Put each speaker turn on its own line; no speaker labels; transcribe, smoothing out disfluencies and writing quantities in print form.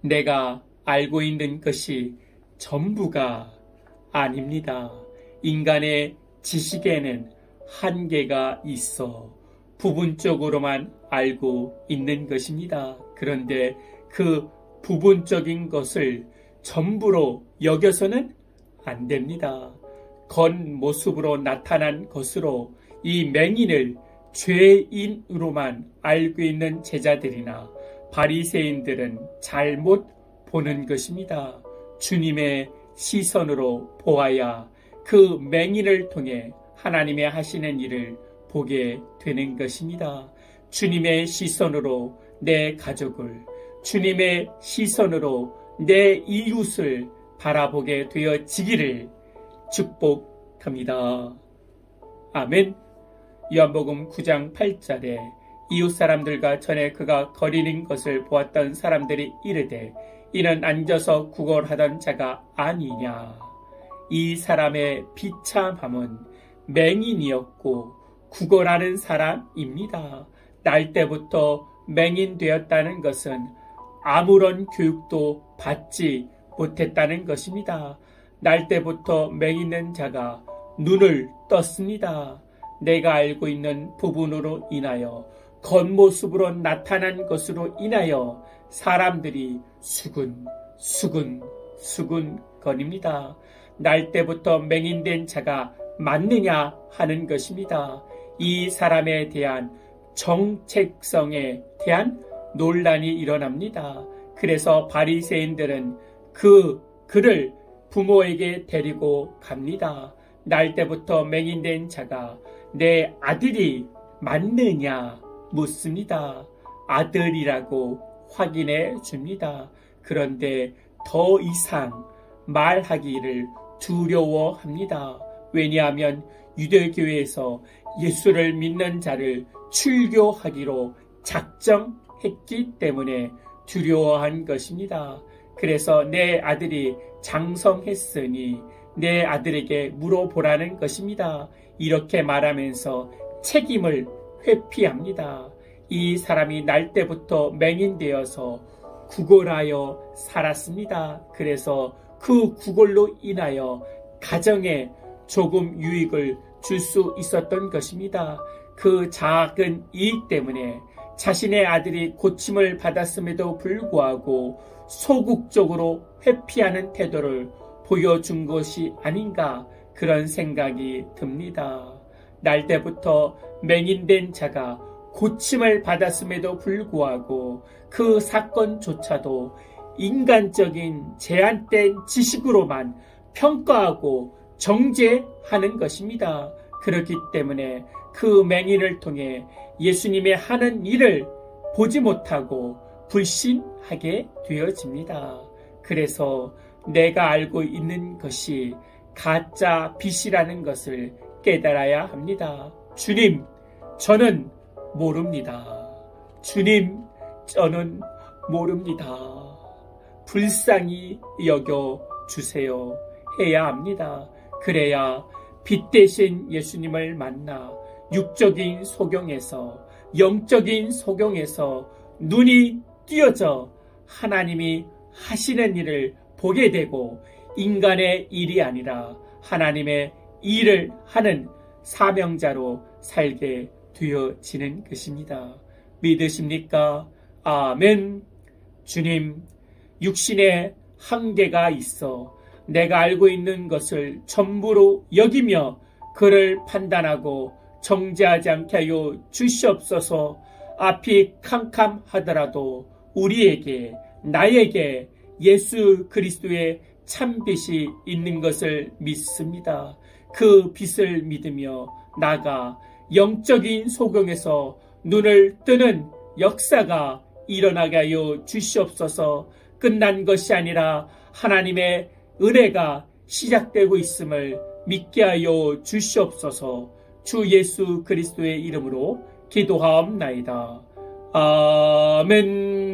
내가 알고 있는 것이 전부가 아닙니다. 인간의 지식에는 한계가 있어 부분적으로만 알고 있는 것입니다. 그런데 그 부분적인 것을 전부로 여겨서는 안 됩니다. 겉모습으로 나타난 것으로 이 맹인을 죄인으로만 알고 있는 제자들이나 바리새인들은 잘못 보는 것입니다. 주님의 시선으로 보아야 그 맹인을 통해 하나님의 하시는 일을 보게 되는 것입니다. 주님의 시선으로 내 가족을, 주님의 시선으로 내 이웃을 바라보게 되어지기를 축복합니다. 아멘. 요한복음 9장 8절에 이웃 사람들과 전에 그가 거리는 것을 보았던 사람들이 이르되 이는 앉아서 구걸하던 자가 아니냐. 이 사람의 비참함은 맹인이었고 구걸하는 사람입니다. 날 때부터 맹인 되었다는 것은 아무런 교육도 받지 못했다는 것입니다. 날 때부터 맹인된 자가 눈을 떴습니다. 내가 알고 있는 부분으로 인하여 겉모습으로 나타난 것으로 인하여 사람들이 수근거립니다. 날 때부터 맹인된 자가 맞느냐 하는 것입니다. 이 사람에 대한 정체성에 대한 논란이 일어납니다. 그래서 바리새인들은 그를 부모에게 데리고 갑니다. 날 때부터 맹인된 자가 내 아들이 맞느냐 묻습니다. 아들이라고 확인해 줍니다. 그런데 더 이상 말하기를 두려워합니다. 왜냐하면 유대교회에서 예수를 믿는 자를 출교하기로 작정했기 때문에 두려워한 것입니다. 그래서 내 아들이 장성했으니 내 아들에게 물어보라는 것입니다. 이렇게 말하면서 책임을 회피합니다. 이 사람이 날 때부터 맹인되어서 구걸하여 살았습니다. 그래서 그 구걸로 인하여 가정에 조금 유익을 줄 수 있었던 것입니다. 그 작은 이익 때문에 자신의 아들이 고침을 받았음에도 불구하고 소극적으로 회피하는 태도를 보여준 것이 아닌가 그런 생각이 듭니다. 날 때부터 맹인된 자가 고침을 받았음에도 불구하고 그 사건조차도 인간적인 제한된 지식으로만 평가하고 정죄하는 것입니다. 그렇기 때문에 그 맹인을 통해 예수님의 하는 일을 보지 못하고 불신하게 되어집니다. 그래서 내가 알고 있는 것이 가짜 빛이라는 것을 깨달아야 합니다. 주님, 저는 모릅니다. 주님, 저는 모릅니다. 불쌍히 여겨주세요 해야 합니다. 그래야 빛 대신 예수님을 만나 육적인 소경에서 영적인 소경에서 눈이 띄어져 하나님이 하시는 일을 보게 되고 인간의 일이 아니라 하나님의 일을 하는 사명자로 살게 되어지는 것입니다. 믿으십니까? 아멘. 주님, 육신에 한계가 있어 내가 알고 있는 것을 전부로 여기며 그를 판단하고 정죄하지 않게 하여 주시옵소서. 앞이 캄캄하더라도 우리에게 나에게 예수 그리스도의 참빛이 있는 것을 믿습니다. 그 빛을 믿으며 나가 영적인 소경에서 눈을 뜨는 역사가 일어나게 하여 주시옵소서. 끝난 것이 아니라 하나님의 은혜가 시작되고 있음을 믿게 하여 주시옵소서. 주 예수 그리스도의 이름으로 기도하옵나이다. 아멘.